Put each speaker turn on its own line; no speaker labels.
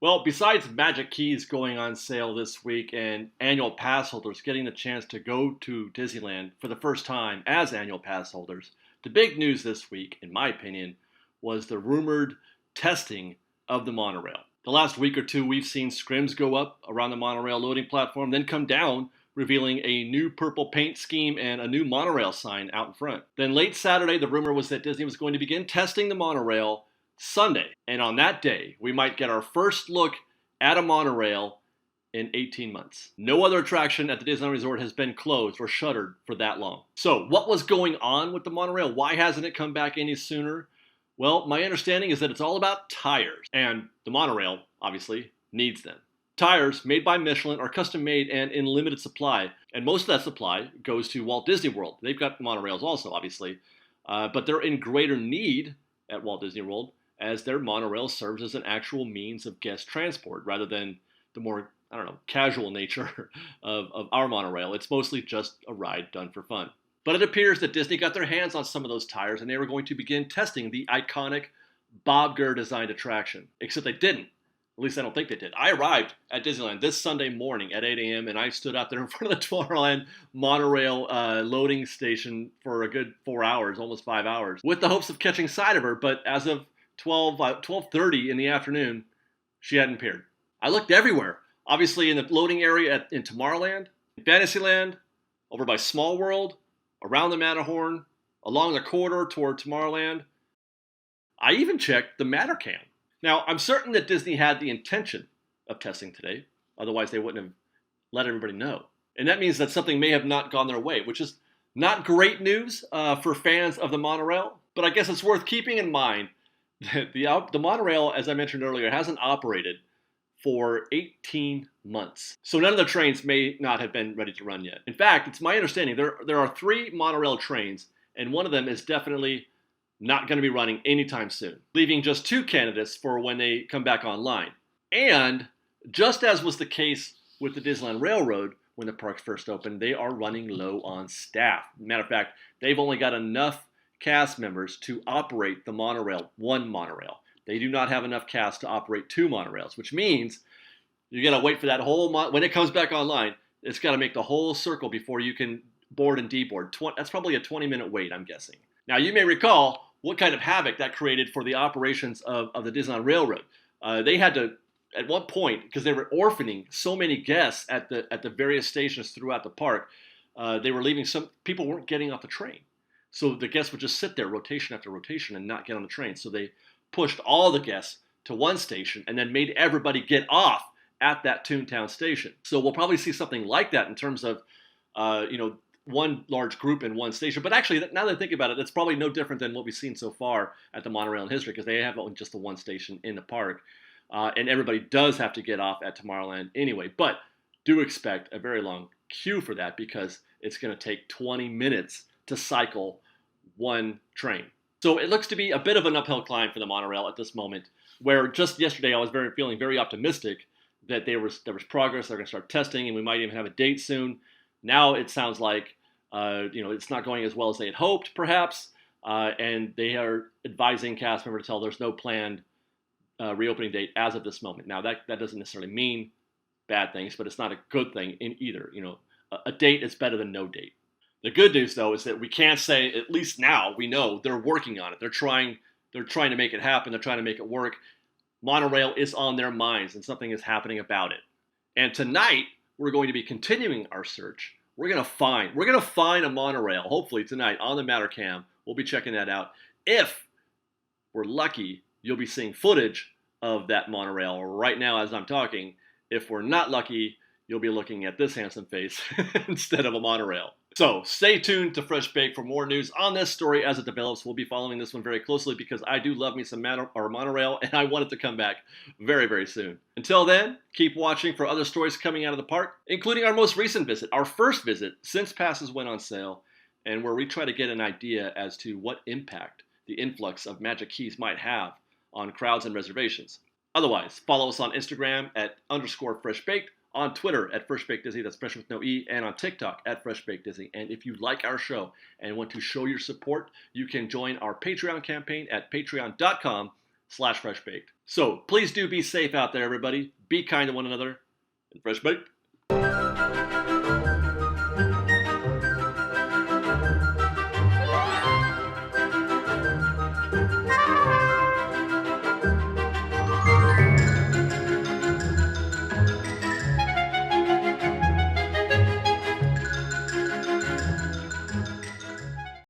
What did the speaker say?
Well, besides Magic Keys going on sale this week and annual pass holders getting the chance to go to Disneyland for the first time as annual pass holders, the big news this week, in my opinion, was the rumored testing of the monorail. The last week or two, we've seen scrims go up around the monorail loading platform, then come down, revealing a new purple paint scheme and a new monorail sign out in front. Then late Saturday, the rumor was that Disney was going to begin testing the monorail Sunday. And on that day, we might get our first look at a monorail in 18 months. No other attraction at the Disneyland Resort has been closed or shuttered for that long. So, what was going on with the monorail? Why hasn't it come back any sooner? Well, my understanding is that it's all about tires. And the monorail, obviously, needs them. Tires made by Michelin are custom made and in limited supply. And most of that supply goes to Walt Disney World. They've got monorails also, obviously. But they're in greater need at Walt Disney World as their monorail serves as an actual means of guest transport rather than the more, casual nature of our monorail. It's mostly just a ride done for fun. But it appears that Disney got their hands on some of those tires and they were going to begin testing the iconic Bob Gurr designed attraction. Except they didn't. At least I don't think they did. I arrived at Disneyland this Sunday morning at 8 a.m. and I stood out there in front of the Tomorrowland monorail loading station for a good 4 hours, almost 5 hours, with the hopes of catching sight of her. But as of 12:30 in the afternoon, she hadn't appeared. I looked everywhere. Obviously in the loading area in Tomorrowland, in Fantasyland, over by Small World, around the Matterhorn, along the corridor toward Tomorrowland. I even checked the Mattercam. Now, I'm certain that Disney had the intention of testing today. Otherwise, they wouldn't have let everybody know. And that means that something may have not gone their way, which is not great news for fans of the monorail. But I guess it's worth keeping in mind that the monorail, as I mentioned earlier, hasn't operated for 18 months. So none of the trains may not have been ready to run yet. In fact, it's my understanding there are 3 monorail trains, and one of them is definitely not going to be running anytime soon, leaving just 2 candidates for when they come back online. And just as was the case with the Disneyland Railroad when the park first opened, they are running low on staff. Matter of fact, they've only got enough cast members to operate the monorail, one monorail. They do not have enough cast to operate 2 monorails, which means you got to wait for that whole when it comes back online. It's got to make the whole circle before you can board and deboard. That's probably a 20-minute wait, I'm guessing. Now, you may recall what kind of havoc that created for the operations of the Disneyland Railroad. They had to, at one point, because they were orphaning so many guests at the various stations throughout the park, they were leaving people weren't getting off the train. So the guests would just sit there rotation after rotation and not get on the train. So they pushed all the guests to one station and then made everybody get off at that Toontown station. So we'll probably see something like that in terms of, one large group in one station. But actually, now that I think about it, that's probably no different than what we've seen so far at the monorail in history because they have only just the one station in the park. And everybody does have to get off at Tomorrowland anyway. But do expect a very long queue for that because it's going to take 20 minutes to cycle one train. So it looks to be a bit of an uphill climb for the monorail at this moment, where just yesterday I was feeling very optimistic that there was progress. They're going to start testing, and we might even have a date soon. Now it sounds like it's not going as well as they had hoped, perhaps, and they are advising cast members to tell there's no planned reopening date as of this moment. Now that doesn't necessarily mean bad things, but it's not a good thing in either. A date is better than no date. The good news, though, is that we can't say, at least now, we know they're working on it. They're trying to make it happen. They're trying to make it work. Monorail is on their minds, and something is happening about it. And tonight, we're going to be continuing our search. We're going to find a monorail, hopefully tonight, on the Mattercam. We'll be checking that out. If we're lucky, you'll be seeing footage of that monorail right now as I'm talking. If we're not lucky, you'll be looking at this handsome face instead of a monorail. So stay tuned to FreshBaked for more news on this story as it develops. We'll be following this one very closely because I do love me some monorail and I want it to come back very, very soon. Until then, keep watching for other stories coming out of the park, including our most recent visit, our first visit since passes went on sale, and where we try to get an idea as to what impact the influx of Magic Keys might have on crowds and reservations. Otherwise, follow us on Instagram at _FreshBaked, on Twitter at FreshBakedDisney, that's fresh with no E, and on TikTok at FreshBakedDisney. And if you like our show and want to show your support, you can join our Patreon campaign at patreon.com FreshBaked. So please do be safe out there, everybody. Be kind to one another. And FreshBaked.